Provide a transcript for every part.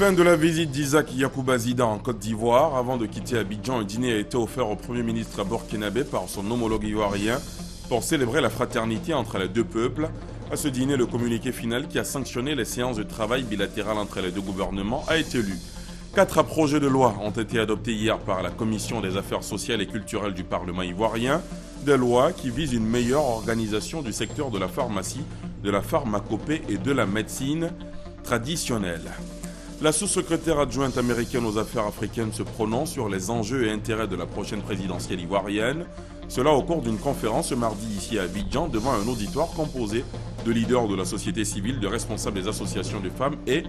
Fin de la visite d'Isaac Yacouba Zida en Côte d'Ivoire. Avant de quitter Abidjan, un dîner a été offert au Premier ministre burkinabé par son homologue ivoirien pour célébrer la fraternité entre les deux peuples. À ce dîner, le communiqué final qui a sanctionné les séances de travail bilatérales entre les deux gouvernements a été lu. 4 projets de loi ont été adoptés hier par la Commission des affaires sociales et culturelles du Parlement ivoirien. Des lois qui visent une meilleure organisation du secteur de la pharmacie, de la pharmacopée et de la médecine traditionnelle. La sous-secrétaire adjointe américaine aux affaires africaines se prononce sur les enjeux et intérêts de la prochaine présidentielle ivoirienne. Cela au cours d'une conférence ce mardi ici à Abidjan devant un auditoire composé de leaders de la société civile, de responsables des associations de femmes et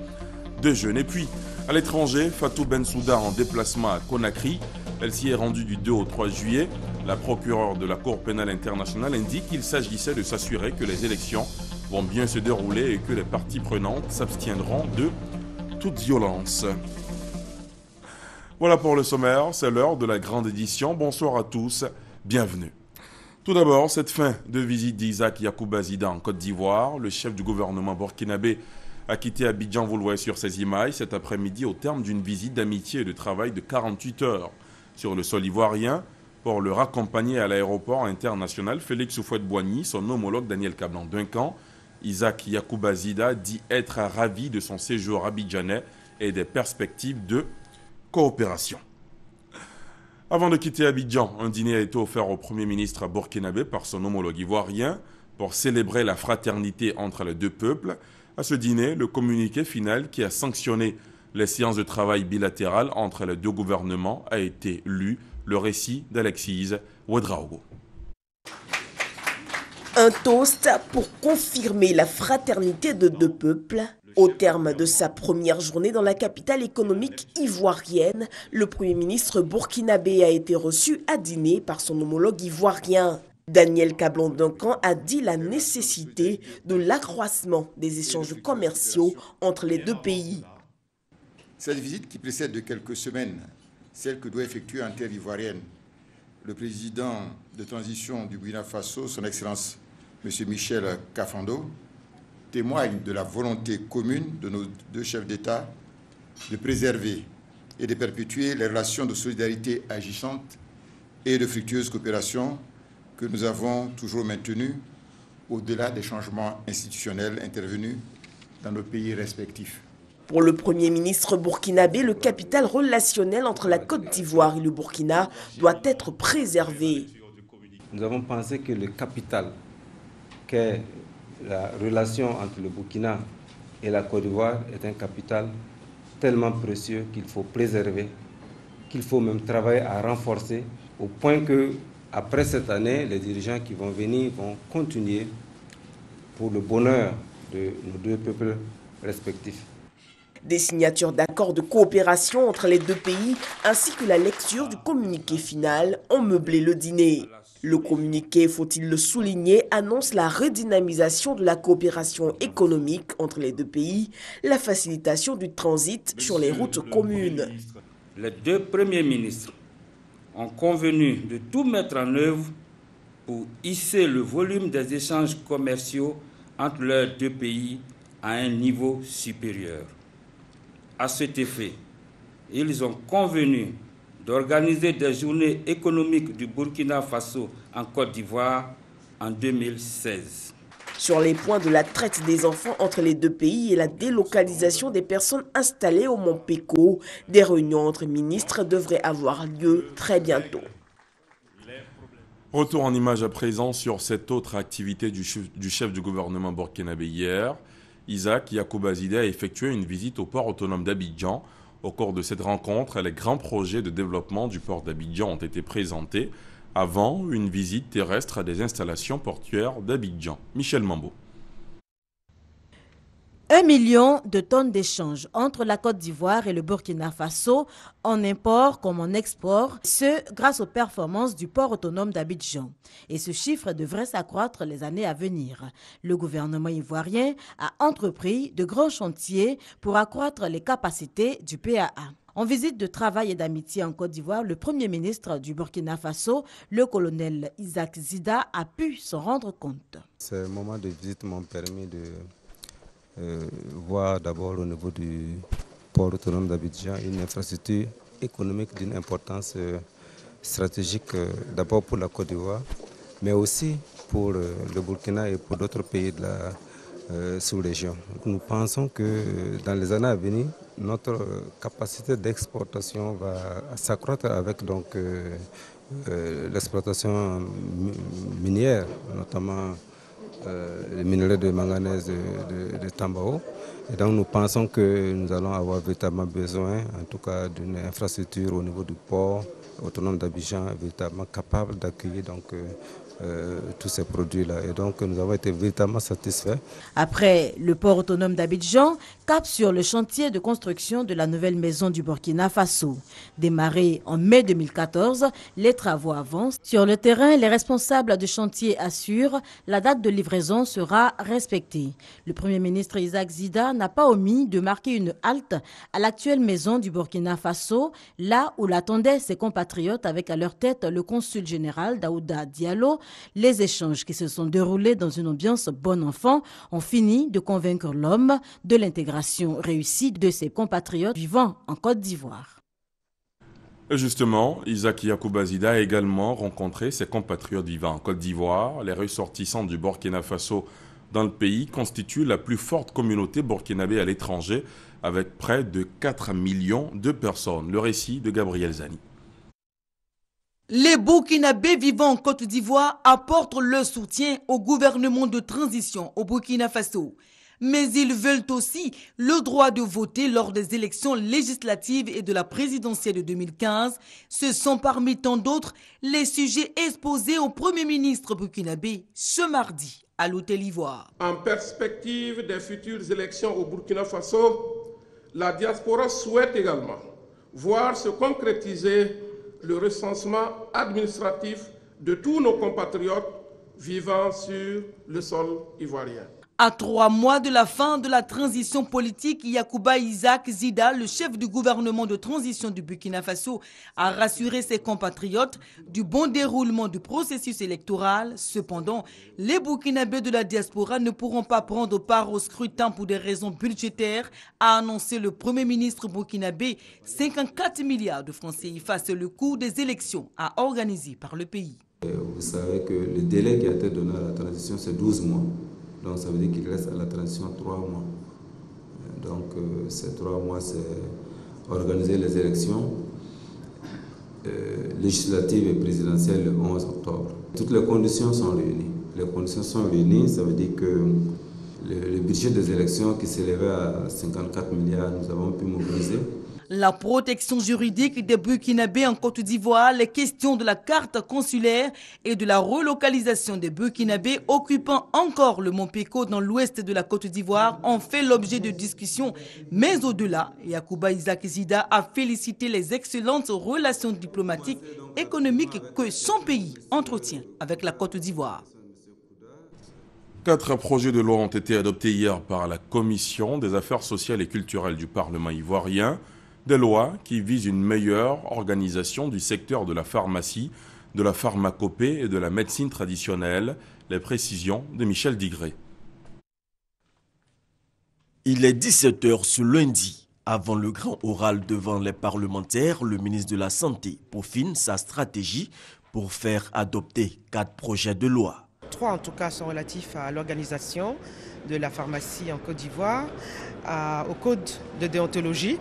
de jeunes. Et puis, à l'étranger, Fatou Bensouda en déplacement à Conakry. Elle s'y est rendue du 2 au 3 juillet. La procureure de la Cour pénale internationale indique qu'il s'agissait de s'assurer que les élections vont bien se dérouler et que les parties prenantes s'abstiendront de toute violence. Voilà pour le sommaire, c'est l'heure de la grande édition. Bonsoir à tous, bienvenue. Tout d'abord, cette fin de visite d'Isaac Yacouba Zida en Côte d'Ivoire. Le chef du gouvernement burkinabé a quitté Abidjan, vous le voyez sur ces images, cet après-midi au terme d'une visite d'amitié et de travail de 48 heures sur le sol ivoirien pour le raccompagner à l'aéroport international Félix Houphouët-Boigny, son homologue Daniel Kablan-Duncan. Isaac Yacouba Zida dit être ravi de son séjour abidjanais et des perspectives de coopération. Avant de quitter Abidjan, un dîner a été offert au Premier ministre burkinabé par son homologue ivoirien pour célébrer la fraternité entre les deux peuples. À ce dîner, le communiqué final qui a sanctionné les séances de travail bilatérales entre les deux gouvernements a été lu. Le récit d'Alexis Ouedraogo. Un toast pour confirmer la fraternité de deux peuples. Au terme de sa première journée dans la capitale économique ivoirienne, le Premier ministre burkinabé a été reçu à dîner par son homologue ivoirien. Daniel Kablan-Duncan a dit la nécessité de l'accroissement des échanges commerciaux entre les deux pays. Cette visite qui précède de quelques semaines celle que doit effectuer en terre ivoirienne le président de transition du Burkina Faso, son Excellence M. Michel Kafando, témoigne de la volonté commune de nos deux chefs d'État de préserver et de perpétuer les relations de solidarité agissantes et de fructueuse coopération que nous avons toujours maintenues au-delà des changements institutionnels intervenus dans nos pays respectifs. Pour le Premier ministre burkinabé, le capital relationnel entre la Côte d'Ivoire et le Burkina doit être préservé. Nous avons pensé que le capital, qu'est la relation entre le Burkina et la Côte d'Ivoire, est un capital tellement précieux qu'il faut préserver, qu'il faut même travailler à renforcer, au point que, après cette année, les dirigeants qui vont venir vont continuer pour le bonheur de nos deux peuples respectifs. Des signatures d'accords de coopération entre les deux pays ainsi que la lecture du communiqué final ont meublé le dîner. Le communiqué, faut-il le souligner, annonce la redynamisation de la coopération économique entre les deux pays, la facilitation du transit sur les routes communes. Les deux premiers ministres ont convenu de tout mettre en œuvre pour hisser le volume des échanges commerciaux entre leurs deux pays à un niveau supérieur. À cet effet, ils ont convenu d'organiser des journées économiques du Burkina Faso en Côte d'Ivoire en 2016. Sur les points de la traite des enfants entre les deux pays et la délocalisation des personnes installées au Mont Péko, des réunions entre ministres devraient avoir lieu très bientôt. Retour en image à présent sur cette autre activité du chef du gouvernement burkinabé hier. Isaac Yacouba Zida a effectué une visite au port autonome d'Abidjan. Au cours de cette rencontre, les grands projets de développement du port d'Abidjan ont été présentés avant une visite terrestre des installations portuaires d'Abidjan. Michel Mambo. 1 million de tonnes d'échanges entre la Côte d'Ivoire et le Burkina Faso en import comme en export, ce grâce aux performances du port autonome d'Abidjan. Et ce chiffre devrait s'accroître les années à venir. Le gouvernement ivoirien a entrepris de grands chantiers pour accroître les capacités du PAA. En visite de travail et d'amitié en Côte d'Ivoire, le Premier ministre du Burkina Faso, le colonel Isaac Zida, a pu s'en rendre compte. Ces moments de visite m'ont permis de voir d'abord au niveau port autonome d'Abidjan, une infrastructure économique d'une importance stratégique d'abord pour la Côte d'Ivoire, mais aussi pour le Burkina et pour d'autres pays de la sous-région. Nous pensons que dans les années à venir, notre capacité d'exportation va s'accroître avec donc l'exploitation minière, notamment les minerais de manganèse de Tambao. Et donc nous pensons que nous allons avoir véritablement besoin, en tout cas, d'une infrastructure au niveau du port autonome d'Abidjan, véritablement capable d'accueillir donc tous ces produits-là. Et donc nous avons été véritablement satisfaits. Après le port autonome d'Abidjan, cap sur le chantier de construction de la nouvelle maison du Burkina Faso. Démarré en mai 2014, les travaux avancent. Sur le terrain, les responsables du chantier assurent la date de livraison sera respectée. Le Premier ministre Isaac Zida n'a pas omis de marquer une halte à l'actuelle maison du Burkina Faso, là où l'attendaient ses compatriotes avec à leur tête le consul général Daouda Diallo. Les échanges qui se sont déroulés dans une ambiance bon enfant ont fini de convaincre l'homme de l'intégration réussie de ses compatriotes vivant en Côte d'Ivoire. Et justement, Isaac Yacouba Zida a également rencontré ses compatriotes vivant en Côte d'Ivoire. Les ressortissants du Burkina Faso dans le pays constituent la plus forte communauté burkinabé à l'étranger, avec près de 4 millions de personnes. Le récit de Gabriel Zani. Les Burkinabés vivant en Côte d'Ivoire apportent leur soutien au gouvernement de transition au Burkina Faso. Mais ils veulent aussi le droit de voter lors des élections législatives et de la présidentielle de 2015. Ce sont parmi tant d'autres les sujets exposés au Premier ministre burkinabé ce mardi à l'Hôtel Ivoire. En perspective des futures élections au Burkina Faso, la diaspora souhaite également voir se concrétiser le recensement administratif de tous nos compatriotes vivant sur le sol ivoirien. À 3 mois de la fin de la transition politique, Yacouba Isaac Zida, le chef du gouvernement de transition du Burkina Faso, a rassuré ses compatriotes du bon déroulement du processus électoral. Cependant, les Burkinabés de la diaspora ne pourront pas prendre part au scrutin pour des raisons budgétaires, a annoncé le Premier ministre burkinabé. 54 milliards de francs CFA, c'est le coût des élections à organiser par le pays. Vous savez que le délai qui a été donné à la transition, c'est 12 mois. Donc ça veut dire qu'il reste à la transition 3 mois. Donc ces 3 mois, c'est organiser les élections législatives et présidentielles le 11 octobre. Toutes les conditions sont réunies. Les conditions sont réunies, ça veut dire que le budget des élections qui s'élevait à 54 milliards, nous avons pu mobiliser. La protection juridique des Burkinabés en Côte d'Ivoire, les questions de la carte consulaire et de la relocalisation des Burkinabés occupant encore le Mont Péco dans l'ouest de la Côte d'Ivoire ont fait l'objet de discussions. Mais au-delà, Yacouba Isaac Zida a félicité les excellentes relations diplomatiques et économiques que son pays entretient avec la Côte d'Ivoire. 4 projets de loi ont été adoptés hier par la Commission des affaires sociales et culturelles du Parlement ivoirien. Des lois qui visent une meilleure organisation du secteur de la pharmacie, de la pharmacopée et de la médecine traditionnelle. Les précisions de Michel Digré. Il est 17h ce lundi. Avant le grand oral devant les parlementaires, le ministre de la Santé peaufine sa stratégie pour faire adopter 4 projets de loi. 3 en tout cas sont relatifs à l'organisation de la pharmacie en Côte d'Ivoire, au code de déontologie,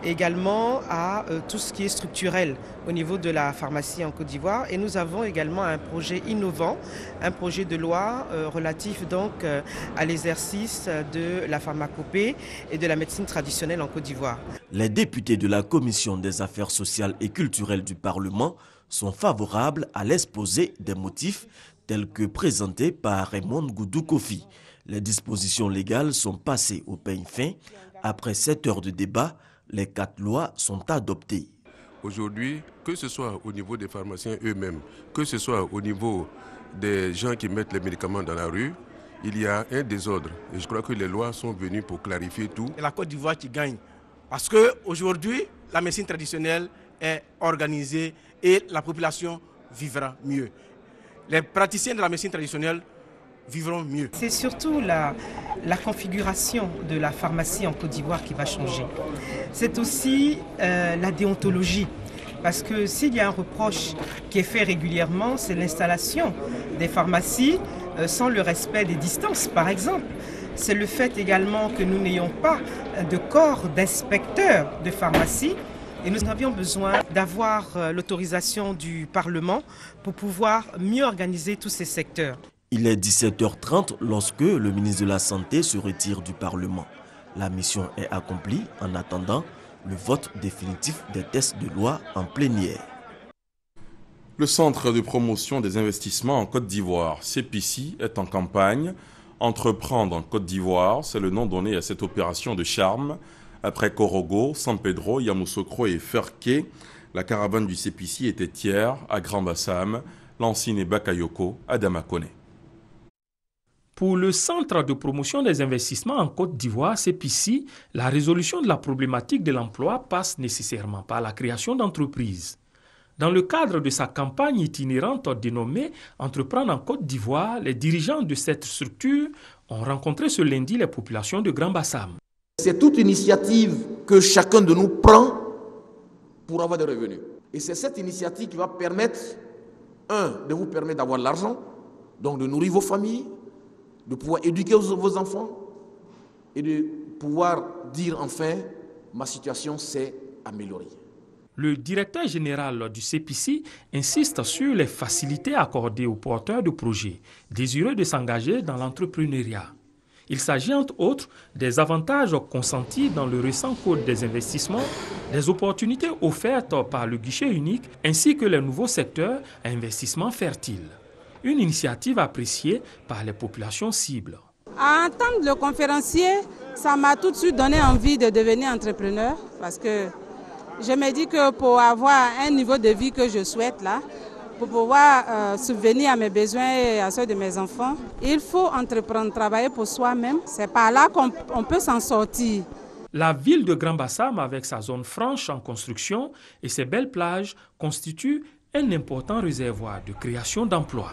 également à tout ce qui est structurel au niveau de la pharmacie en Côte d'Ivoire. Et nous avons également un projet innovant, un projet de loi relatif donc à l'exercice de la pharmacopée et de la médecine traditionnelle en Côte d'Ivoire. Les députés de la Commission des affaires sociales et culturelles du Parlement sont favorables à l'exposé des motifs tels que présentés par Raymond Goudou Kofi. Les dispositions légales sont passées au peigne fin. Après 7 heures de débat, les 4 lois sont adoptées. Aujourd'hui, que ce soit au niveau des pharmaciens eux-mêmes, que ce soit au niveau des gens qui mettent les médicaments dans la rue, il y a un désordre. Et je crois que les lois sont venues pour clarifier tout. C'est la Côte d'Ivoire qui gagne. Parce qu'aujourd'hui, la médecine traditionnelle est organisée et la population vivra mieux. Les praticiens de la médecine traditionnelle vivront mieux. C'est surtout la configuration de la pharmacie en Côte d'Ivoire qui va changer. C'est aussi la déontologie. Parce que s'il y a un reproche qui est fait régulièrement, c'est l'installation des pharmacies sans le respect des distances, par exemple. C'est le fait également que nous n'ayons pas de corps d'inspecteurs de pharmacie. Et nous avions besoin d'avoir l'autorisation du Parlement pour pouvoir mieux organiser tous ces secteurs. Il est 17h30 lorsque le ministre de la Santé se retire du Parlement. La mission est accomplie en attendant le vote définitif des textes de loi en plénière. Le Centre de promotion des investissements en Côte d'Ivoire, CEPICI, est en campagne. Entreprendre en Côte d'Ivoire, c'est le nom donné à cette opération de charme. Après Korogo, San Pedro, Yamoussoukro et Ferké, la caravane du CEPICI était hier à Grand-Bassam, Lansine et Bakayoko à Damakone. Pour le Centre de promotion des investissements en Côte d'Ivoire, CEPICI, la résolution de la problématique de l'emploi passe nécessairement par la création d'entreprises. Dans le cadre de sa campagne itinérante dénommée « Entreprendre en Côte d'Ivoire », les dirigeants de cette structure ont rencontré ce lundi les populations de Grand-Bassam. C'est toute initiative que chacun de nous prend pour avoir des revenus. Et c'est cette initiative qui va permettre, de vous permettre d'avoir de l'argent, donc de nourrir vos familles, de pouvoir éduquer vos enfants et de pouvoir dire enfin, ma situation s'est améliorée. Le directeur général du CEPICI insiste sur les facilités accordées aux porteurs de projets désireux de s'engager dans l'entrepreneuriat. Il s'agit entre autres des avantages consentis dans le récent code des investissements, des opportunités offertes par le guichet unique ainsi que les nouveaux secteurs à investissement fertile. Une initiative appréciée par les populations cibles. À entendre le conférencier, ça m'a tout de suite donné envie de devenir entrepreneur parce que je me dis que pour avoir un niveau de vie que je souhaite là, pour pouvoir subvenir à mes besoins et à ceux de mes enfants, il faut entreprendre, travailler pour soi-même. C'est par là qu'on peut s'en sortir. La ville de Grand-Bassam, avec sa zone franche en construction et ses belles plages, constitue un important réservoir de création d'emplois.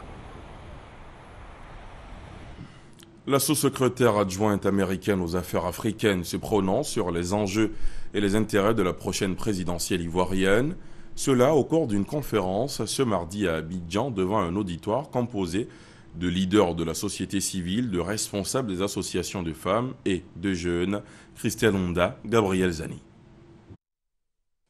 La sous-secrétaire adjointe américaine aux affaires africaines se prononce sur les enjeux et les intérêts de la prochaine présidentielle ivoirienne. Cela au cours d'une conférence ce mardi à Abidjan devant un auditoire composé de leaders de la société civile, de responsables des associations de femmes et de jeunes. Christiane Honda, Gabriel Zani.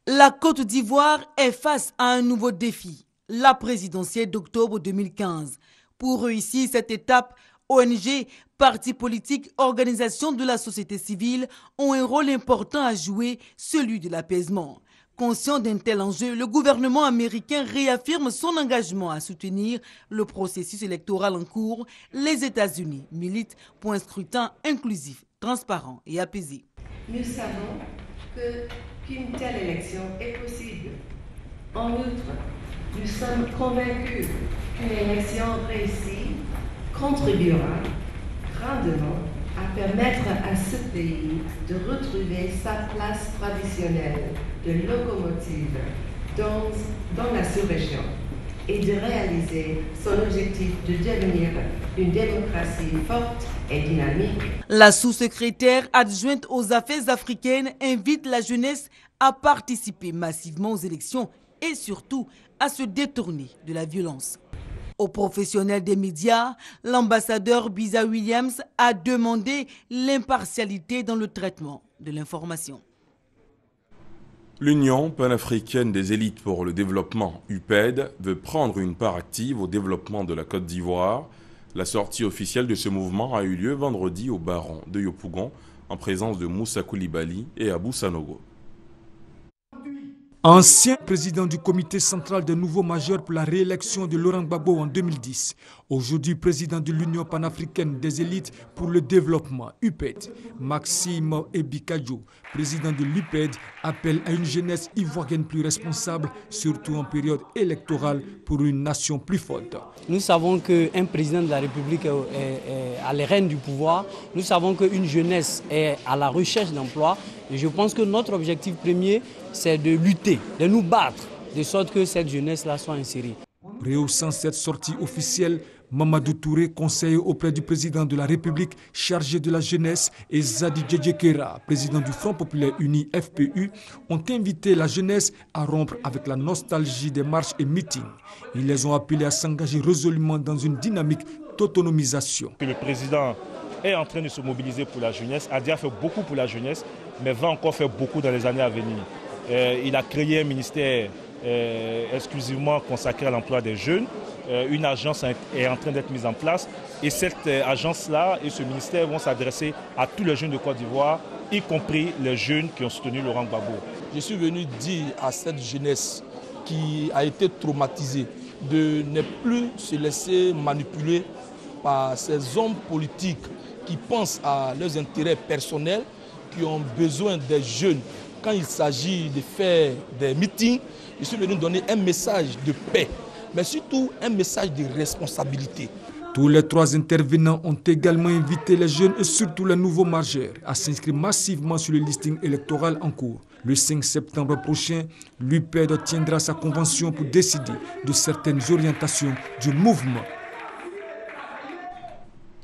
La Côte d'Ivoire est face à un nouveau défi, la présidentielle d'octobre 2015. Pour réussir cette étape, ONG, partis politiques, organisations de la société civile ont un rôle important à jouer, celui de l'apaisement. Conscient d'un tel enjeu, le gouvernement américain réaffirme son engagement à soutenir le processus électoral en cours. Les États-Unis militent pour un scrutin inclusif, transparent et apaisé. Nous savons qu'une telle élection est possible. En outre, nous sommes convaincus qu'une élection réussie contribuera grandement à permettre à ce pays de retrouver sa place traditionnelle de locomotive dans la sous-région et de réaliser son objectif de devenir une démocratie forte et dynamique. La sous-secrétaire adjointe aux affaires africaines invite la jeunesse à participer massivement aux élections et surtout à se détourner de la violence. Aux professionnels des médias, l'ambassadeur Biza Williams a demandé l'impartialité dans le traitement de l'information. L'Union panafricaine des élites pour le développement, UPED, veut prendre une part active au développement de la Côte d'Ivoire. La sortie officielle de ce mouvement a eu lieu vendredi au Baron de Yopougon en présence de Moussa Koulibaly et Abou Sanogo. Ancien président du comité central des nouveaux majeurs pour la réélection de Laurent Gbagbo en 2010, aujourd'hui président de l'Union panafricaine des élites pour le développement, UPED, Maxime Ebikadjo, président de l'UPED, appelle à une jeunesse ivoirienne plus responsable, surtout en période électorale pour une nation plus forte. Nous savons qu'un président de la République est à les rênes du pouvoir, nous savons qu'une jeunesse est à la recherche d'emploi. Et je pense que notre objectif premier, c'est de lutter, de nous battre, de sorte que cette jeunesse-là soit insérée. Rehaussant cette sortie officielle, Mamadou Touré, conseiller auprès du président de la République chargé de la jeunesse, et Zadi Djedjekera, président du Front populaire uni FPU, ont invité la jeunesse à rompre avec la nostalgie des marches et meetings. Ils les ont appelés à s'engager résolument dans une dynamique d'autonomisation. Le président est en train de se mobiliser pour la jeunesse, a déjà fait beaucoup pour la jeunesse, mais va encore faire beaucoup dans les années à venir. Il a créé un ministère exclusivement consacré à l'emploi des jeunes. Une agence est en train d'être mise en place et cette agence-là et ce ministère vont s'adresser à tous les jeunes de Côte d'Ivoire, y compris les jeunes qui ont soutenu Laurent Gbagbo. Je suis venu dire à cette jeunesse qui a été traumatisée de ne plus se laisser manipuler par ces hommes politiques qui pensent à leurs intérêts personnels, qui ont besoin des jeunes. Quand il s'agit de faire des meetings, je suis venu donner un message de paix, mais surtout un message de responsabilité. Tous les trois intervenants ont également invité les jeunes et surtout les nouveaux majeurs à s'inscrire massivement sur le listing électoral en cours. Le 5 septembre prochain, l'UPED tiendra sa convention pour décider de certaines orientations du mouvement.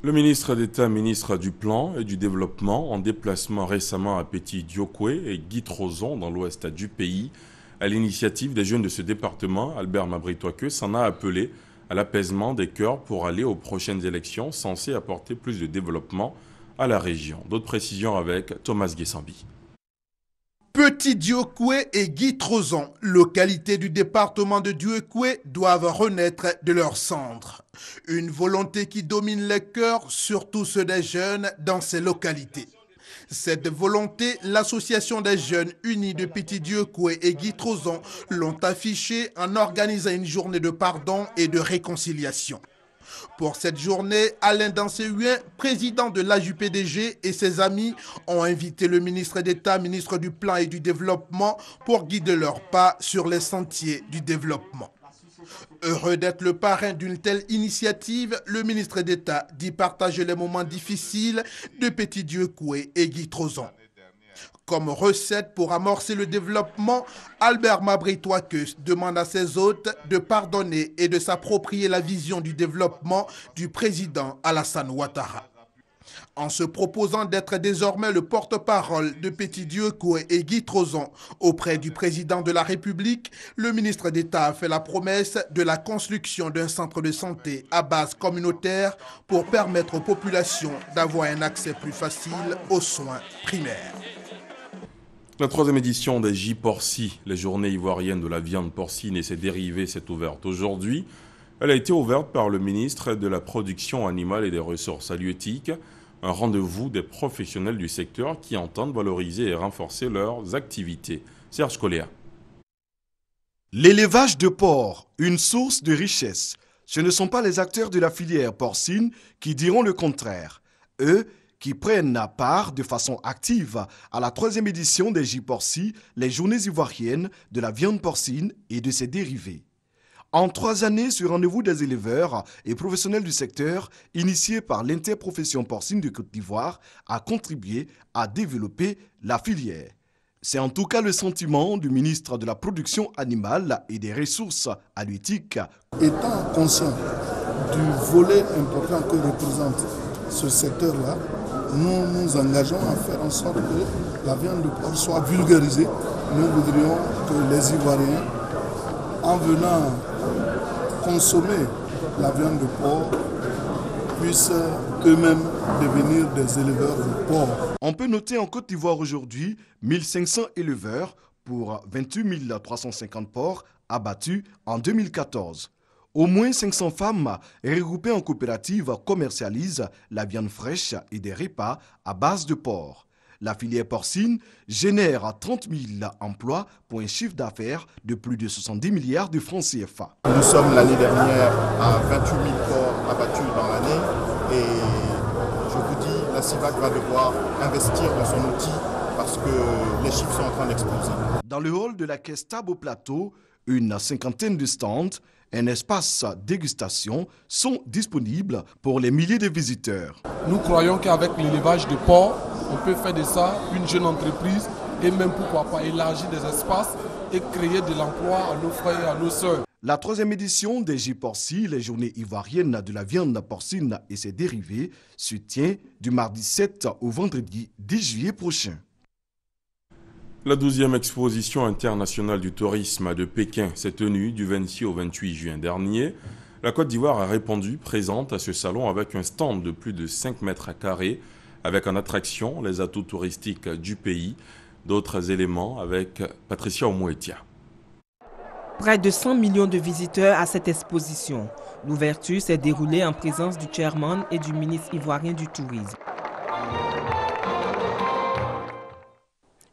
Le ministre d'État, ministre du Plan et du Développement, en déplacement récemment à Petit-Diokwe et Guy Trozon dans l'ouest du pays, à l'initiative des jeunes de ce département, Albert Mabritoakeu s'en a appelé à l'apaisement des cœurs pour aller aux prochaines élections censées apporter plus de développement à la région. D'autres précisions avec Thomas Guessambi. Petit-Diokwe et Guy Trozon, localités du département de Diokwe, doivent renaître de leurs cendres. Une volonté qui domine les cœurs, surtout ceux des jeunes dans ces localités. Cette volonté, l'association des jeunes unis de Petit-Diokwe et Guy Trozon l'ont affichée en organisant une journée de pardon et de réconciliation. Pour cette journée, Alain Dansé-Huyen, président de l'AJPDG et ses amis ont invité le ministre d'État, ministre du Plan et du Développement pour guider leurs pas sur les sentiers du développement. Heureux d'être le parrain d'une telle initiative, le ministre d'État dit partager les moments difficiles de Petit-Diokwe et Guy Trozon. Comme recette pour amorcer le développement, Albert Mabritoakeu demande à ses hôtes de pardonner et de s'approprier la vision du développement du président Alassane Ouattara. En se proposant d'être désormais le porte-parole de Petit-Diokwe et Guy Trozon auprès du président de la République, le ministre d'État a fait la promesse de la construction d'un centre de santé à base communautaire pour permettre aux populations d'avoir un accès plus facile aux soins primaires. La troisième édition des J-Porci, les journées ivoiriennes de la viande porcine et ses dérivés, s'est ouverte aujourd'hui. Elle a été ouverte par le ministre de la Production animale et des Ressources halieutiques, un rendez-vous des professionnels du secteur qui entendent valoriser et renforcer leurs activités. Serge Coléa. L'élevage de porc, une source de richesse. Ce ne sont pas les acteurs de la filière porcine qui diront le contraire. Eux, qui prennent part de façon active à la troisième édition des J-Porci, les journées ivoiriennes de la viande porcine et de ses dérivés. En 3 années, ce rendez-vous des éleveurs et professionnels du secteur, initié par l'interprofession porcine de Côte d'Ivoire, a contribué à développer la filière. C'est en tout cas le sentiment du ministre de la Production animale et des Ressources halieutiques. Étant conscient du volet important que représente ce secteur-là, nous nous engageons à faire en sorte que la viande de porc soit vulgarisée. Nous voudrions que les Ivoiriens, en venant consommer la viande de porc, puissent eux-mêmes devenir des éleveurs de porc. On peut noter en Côte d'Ivoire aujourd'hui 1500 éleveurs pour 28 350 porcs abattus en 2014. Au moins 500 femmes regroupées en coopérative commercialisent la viande fraîche et des repas à base de porc. La filière porcine génère 30 000 emplois pour un chiffre d'affaires de plus de 70 milliards de francs CFA. Nous sommes l'année dernière à 28 000 porcs abattus dans l'année et je vous dis, la CIVAC va devoir investir dans son outil parce que les chiffres sont en train d'exploser. Dans le hall de la caisse Tabo Plateau, une cinquantaine de stands, un espace dégustation sont disponibles pour les milliers de visiteurs. Nous croyons qu'avec l'élevage de porc, on peut faire de ça une jeune entreprise et même pourquoi pas élargir des espaces et créer de l'emploi à nos frères et à nos sœurs. La 3e édition des J-Porci, les journées ivoiriennes de la viande porcine et ses dérivés, se tient du mardi 7 au vendredi 10 juillet prochain. La 12e exposition internationale du tourisme de Pékin s'est tenue du 26 au 28 juin dernier. La Côte d'Ivoire a répondu présente à ce salon avec un stand de plus de 5 mètres carrés, avec en attraction les atouts touristiques du pays. D'autres éléments avec Patricia Omouetia. Près de 100 millions de visiteurs à cette exposition. L'ouverture s'est déroulée en présence du chairman et du ministre ivoirien du tourisme.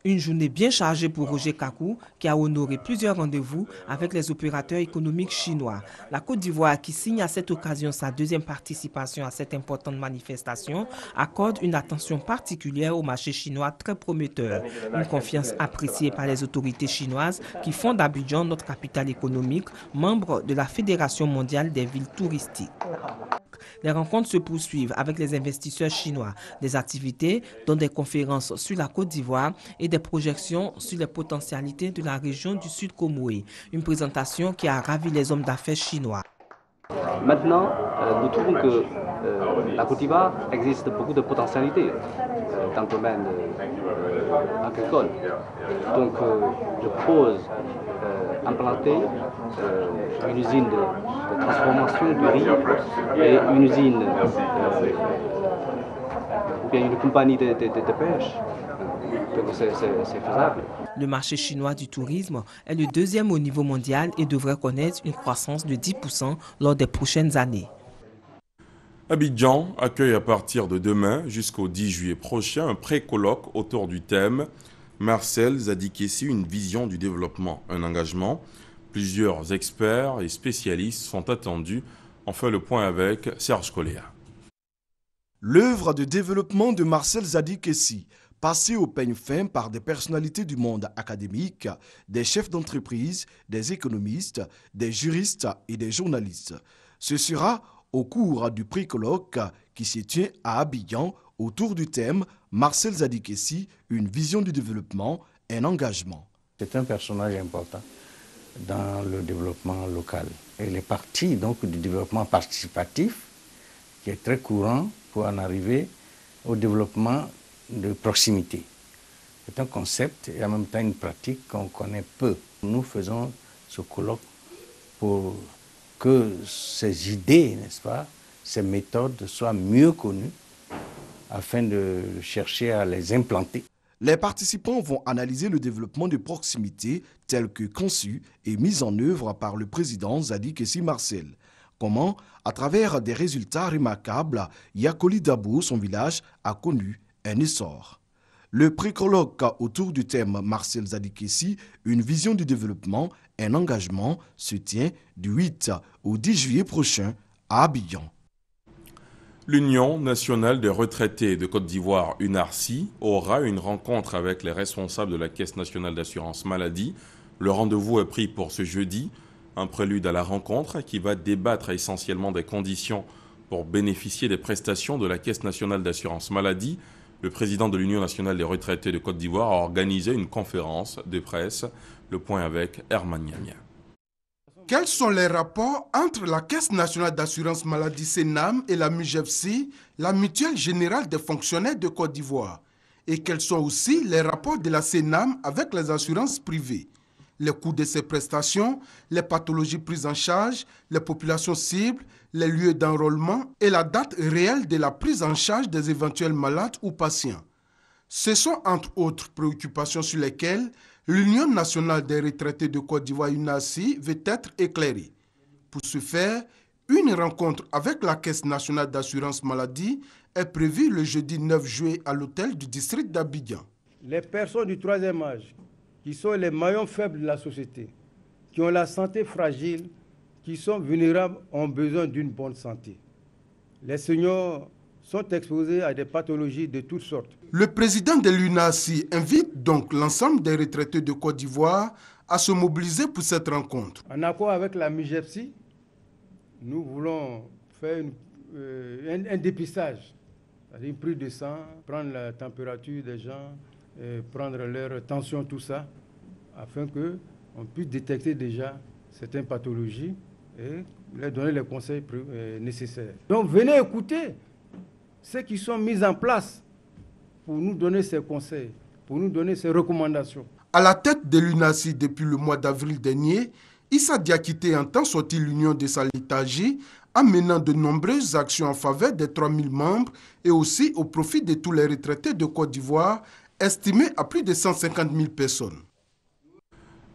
Une journée bien chargée pour Roger Kakou, qui a honoré plusieurs rendez-vous avec les opérateurs économiques chinois. La Côte d'Ivoire, qui signe à cette occasion sa 2e participation à cette importante manifestation, accorde une attention particulière au marché chinois très prometteur. Une confiance appréciée par les autorités chinoises qui font d'Abidjan notre capitale économique, membre de la Fédération mondiale des villes touristiques. Les rencontres se poursuivent avec les investisseurs chinois, des activités dont des conférences sur la Côte d'Ivoire et des projections sur les potentialités de la région du Sud Comoé. Une présentation qui a ravi les hommes d'affaires chinois. Maintenant, nous trouvons que la Côte d'Ivoire existe beaucoup de potentialités dans le domaine agricole. Donc, je propose implanter une usine de transformation du riz et une usine ou bien une compagnie de pêche. Donc c'est faisable. Le marché chinois du tourisme est le 2e au niveau mondial et devrait connaître une croissance de 10% lors des prochaines années. Abidjan accueille à partir de demain jusqu'au 10 juillet prochain un pré-colloque autour du thème Marcel Zadikessi, une vision du développement, un engagement. Plusieurs experts et spécialistes sont attendus. On fait le point avec Serge Coléa. L'œuvre de développement de Marcel Zadikessi, passée au peigne fin par des personnalités du monde académique, des chefs d'entreprise, des économistes, des juristes et des journalistes. Ce sera au cours du pré-colloque qui se tient à Abidjan autour du thème Marcel Zadikessi, une vision du développement, un engagement. C'est un personnage important dans le développement local. Et les parties donc, du développement participatif, qui est très courant pour en arriver au développement de proximité. C'est un concept et en même temps une pratique qu'on connaît peu. Nous faisons ce colloque pour que ces idées, n'est-ce pas, ces méthodes soient mieux connues afin de chercher à les implanter. Les participants vont analyser le développement de proximité tel que conçu et mis en œuvre par le président Zadikessi Marcel. Comment, à travers des résultats remarquables, Yakoli Dabo, son village, a connu un essor. Le pré-colloque autour du thème Marcel Zadikessi, une vision du développement, un engagement, se tient du 8 au 10 juillet prochain à Abidjan. L'Union nationale des retraités de Côte d'Ivoire, UNARCI, aura une rencontre avec les responsables de la Caisse nationale d'assurance maladie. Le rendez-vous est pris pour ce jeudi, un prélude à la rencontre qui va débattre essentiellement des conditions pour bénéficier des prestations de la Caisse nationale d'assurance maladie. Le président de l'Union nationale des retraités de Côte d'Ivoire a organisé une conférence de presse. Le point avec Herman Niamia. Quels sont les rapports entre la Caisse nationale d'assurance maladie CNAM et la MUGEFSI, la Mutuelle générale des fonctionnaires de Côte d'Ivoire? Et quels sont aussi les rapports de la CNAM avec les assurances privées? Les coûts de ces prestations, les pathologies prises en charge, les populations cibles, les lieux d'enrôlement et la date réelle de la prise en charge des éventuels malades ou patients. Ce sont entre autres préoccupations sur lesquelles l'Union nationale des retraités de Côte d'Ivoire, UNARCI, veut être éclairée. Pour ce faire, une rencontre avec la Caisse nationale d'assurance maladie est prévue le jeudi 9 juillet à l'hôtel du district d'Abidjan. Les personnes du troisième âge, qui sont les maillons faibles de la société, qui ont la santé fragile, qui sont vulnérables, ont besoin d'une bonne santé. Les seniors sont exposés à des pathologies de toutes sortes. Le président de l'UNARCI invite donc l'ensemble des retraités de Côte d'Ivoire à se mobiliser pour cette rencontre. En accord avec la MUGEFSI, nous voulons faire un dépistage, c'est-à-dire une prise de sang, prendre la température des gens, prendre leur tension, tout ça, afin qu'on puisse détecter déjà certaines pathologies et leur donner les conseils nécessaires. Donc venez écouter ceux qui sont mis en place pour nous donner ces conseils, pour nous donner ces recommandations. À la tête de l'UNACI depuis le mois d'avril dernier, Issa Diakité entend sortir l'Union de sa léthargie en menant de nombreuses actions en faveur des 3000 membres et aussi au profit de tous les retraités de Côte d'Ivoire, estimés à plus de 150 000 personnes.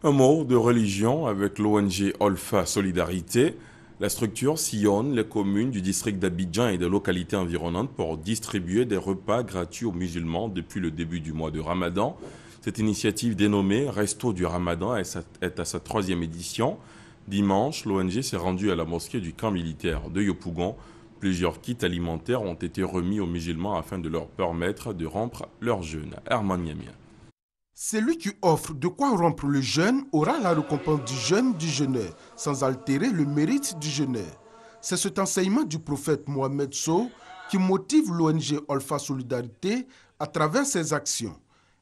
Un mot de religion avec l'ONG Olfa Solidarité. La structure sillonne les communes du district d'Abidjan et des localités environnantes pour distribuer des repas gratuits aux musulmans depuis le début du mois de Ramadan. Cette initiative dénommée Resto du Ramadan est à sa 3e édition. Dimanche, l'ONG s'est rendue à la mosquée du camp militaire de Yopougon. Plusieurs kits alimentaires ont été remis aux musulmans afin de leur permettre de rompre leur jeûne. Herman Niamia. Celui qui offre de quoi rompre le jeûne aura la récompense du jeûne du jeûneur, sans altérer le mérite du jeûneur. C'est cet enseignement du prophète Mohamed Sow qui motive l'ONG Olfa Solidarité à travers ses actions.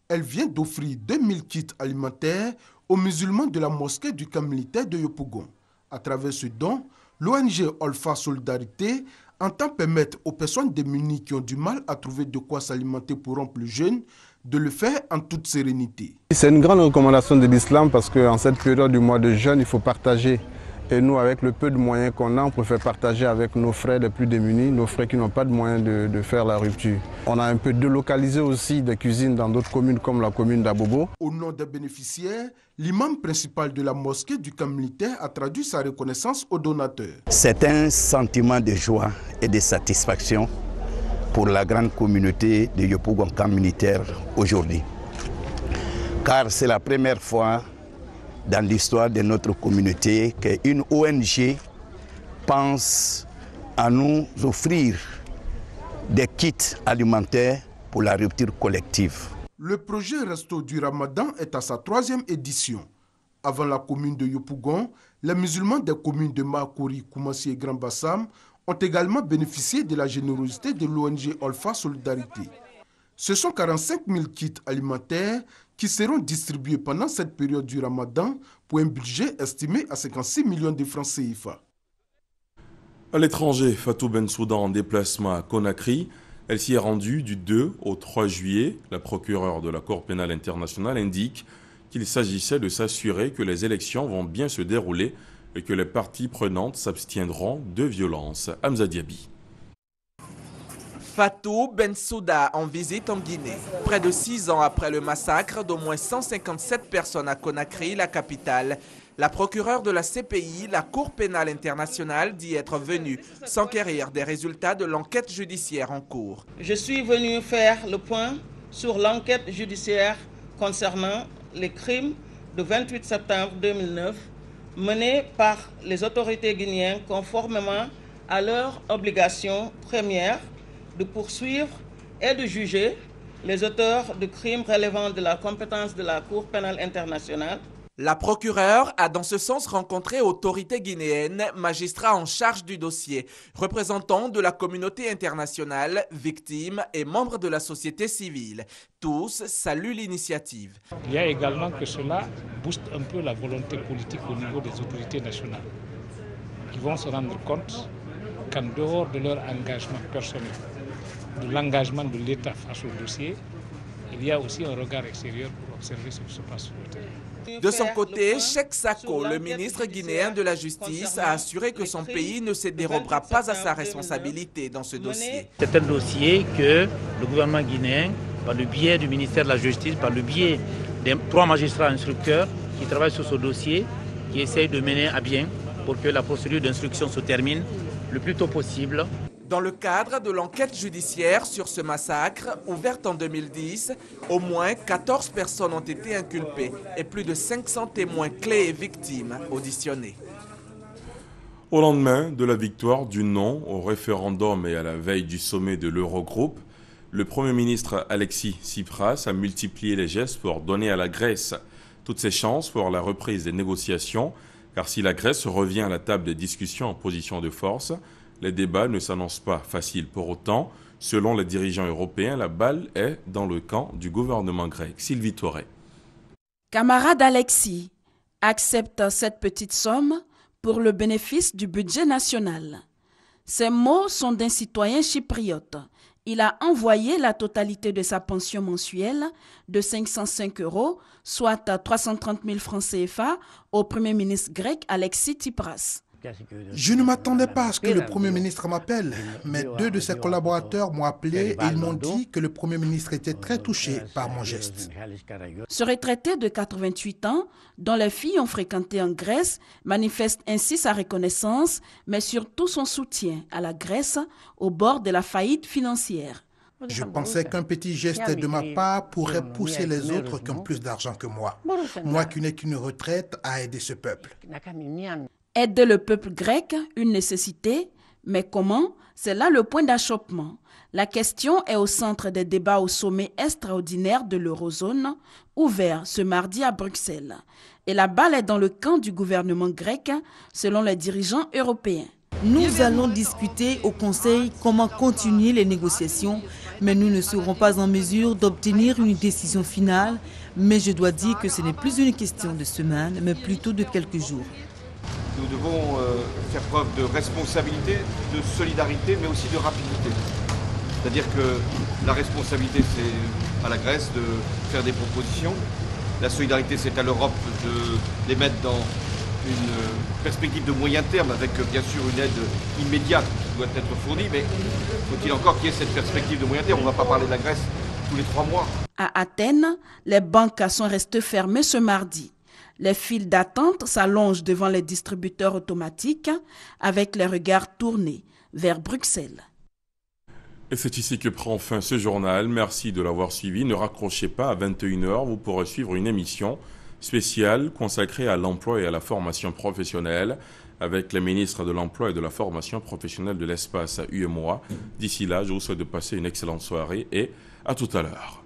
Elle vient d'offrir 2000 kits alimentaires aux musulmans de la mosquée du camp militaire de Yopougon. À travers ce don, l'ONG Olfa Solidarité entend permettre aux personnes démunies qui ont du mal à trouver de quoi s'alimenter pour rompre le jeûne de le faire en toute sérénité. C'est une grande recommandation de l'islam parce qu'en cette période du mois de jeûne, il faut partager. Et nous, avec le peu de moyens qu'on a, on préfère partager avec nos frères les plus démunis, nos frères qui n'ont pas de moyens de faire la rupture. On a un peu délocalisé aussi des cuisines dans d'autres communes comme la commune d'Abobo. Au nom des bénéficiaires, l'imam principal de la mosquée du camp militaire a traduit sa reconnaissance aux donateurs. C'est un sentiment de joie et de satisfaction pour la grande communauté de Yopougon camp militaire aujourd'hui. Car c'est la première fois dans l'histoire de notre communauté qu'une ONG pense à nous offrir des kits alimentaires pour la rupture collective. Le projet Resto du Ramadan est à sa 3e édition. Avant la commune de Yopougon, les musulmans des communes de Makori, Koumassi et Grand Bassam ont également bénéficié de la générosité de l'ONG Olfa Solidarité. Ce sont 45 000 kits alimentaires qui seront distribués pendant cette période du Ramadan pour un budget estimé à 56 millions de francs CFA. À l'étranger, Fatou Bensouda en déplacement à Conakry. Elle s'y est rendue du 2 au 3 juillet. La procureure de la Cour pénale internationale indique qu'il s'agissait de s'assurer que les élections vont bien se dérouler et que les parties prenantes s'abstiendront de violence. Hamza Diaby. Fatou Bensouda en visite en Guinée. Près de 6 ans après le massacre d'au moins 157 personnes à Conakry, la capitale, la procureure de la CPI, la Cour pénale internationale, dit être venue s'enquérir des résultats de l'enquête judiciaire en cours. Je suis venu faire le point sur l'enquête judiciaire concernant les crimes du 28 septembre 2009 menés par les autorités guinéennes conformément à leur obligation première de poursuivre et de juger les auteurs de crimes relevant de la compétence de la Cour pénale internationale. La procureure a dans ce sens rencontré autorités guinéennes, magistrats en charge du dossier, représentants de la communauté internationale, victimes et membres de la société civile. Tous saluent l'initiative. Il y a également que cela booste un peu la volonté politique au niveau des autorités nationales, qui vont se rendre compte qu'en dehors de leur engagement personnel, de l'engagement de l'État face au dossier, il y a aussi un regard extérieur pour observer ce qui se passe sur le terrain. De son côté, Cheikh Sako, le ministre guinéen de la Justice, a assuré que son pays ne se dérobera pas à sa responsabilité dans ce dossier. C'est un dossier que le gouvernement guinéen, par le biais du ministère de la Justice, par le biais des 3 magistrats instructeurs qui travaillent sur ce dossier, qui essayent de mener à bien pour que la procédure d'instruction se termine le plus tôt possible. Dans le cadre de l'enquête judiciaire sur ce massacre, ouverte en 2010, au moins 14 personnes ont été inculpées et plus de 500 témoins clés et victimes auditionnés. Au lendemain de la victoire du non au référendum et à la veille du sommet de l'Eurogroupe, le Premier ministre Alexis Tsipras a multiplié les gestes pour donner à la Grèce toutes ses chances pour la reprise des négociations, car si la Grèce revient à la table des discussions en position de force, les débats ne s'annoncent pas faciles pour autant. Selon les dirigeants européens, la balle est dans le camp du gouvernement grec. Sylvie Toré. Camarade Alexis, accepte cette petite somme pour le bénéfice du budget national. Ces mots sont d'un citoyen chypriote. Il a envoyé la totalité de sa pension mensuelle de 505 €, soit 330 000 francs CFA, au Premier ministre grec Alexis Tsipras. Je ne m'attendais pas à ce que le Premier ministre m'appelle, mais 2 de ses collaborateurs m'ont appelé et ils m'ont dit que le Premier ministre était très touché par mon geste. Ce retraité de 88 ans, dont les filles ont fréquenté en Grèce, manifeste ainsi sa reconnaissance, mais surtout son soutien à la Grèce au bord de la faillite financière. Je pensais qu'un petit geste de ma part pourrait pousser les autres qui ont plus d'argent que moi. Moi qui n'ai qu'une retraite à aider ce peuple. Aider le peuple grec, une nécessité, mais comment? C'est là le point d'achoppement. La question est au centre des débats au sommet extraordinaire de l'Eurozone, ouvert ce mardi à Bruxelles. Et la balle est dans le camp du gouvernement grec, selon les dirigeants européens. Nous allons discuter au Conseil comment continuer les négociations, mais nous ne serons pas en mesure d'obtenir une décision finale. Mais je dois dire que ce n'est plus une question de semaines, mais plutôt de quelques jours. Nous devons faire preuve de responsabilité, de solidarité, mais aussi de rapidité. C'est-à-dire que la responsabilité, c'est à la Grèce de faire des propositions. La solidarité, c'est à l'Europe de les mettre dans une perspective de moyen terme, avec bien sûr une aide immédiate qui doit être fournie, mais faut-il encore qu'il y ait cette perspective de moyen terme? On ne va pas parler de la Grèce tous les 3 mois. À Athènes, les banques sont restées fermées ce mardi. Les files d'attente s'allongent devant les distributeurs automatiques avec les regards tournés vers Bruxelles. Et c'est ici que prend fin ce journal. Merci de l'avoir suivi. Ne raccrochez pas, à 21 h, vous pourrez suivre une émission spéciale consacrée à l'emploi et à la formation professionnelle avec les ministres de l'Emploi et de la formation professionnelle de l'espace à UEMOA. D'ici là, je vous souhaite de passer une excellente soirée et à tout à l'heure.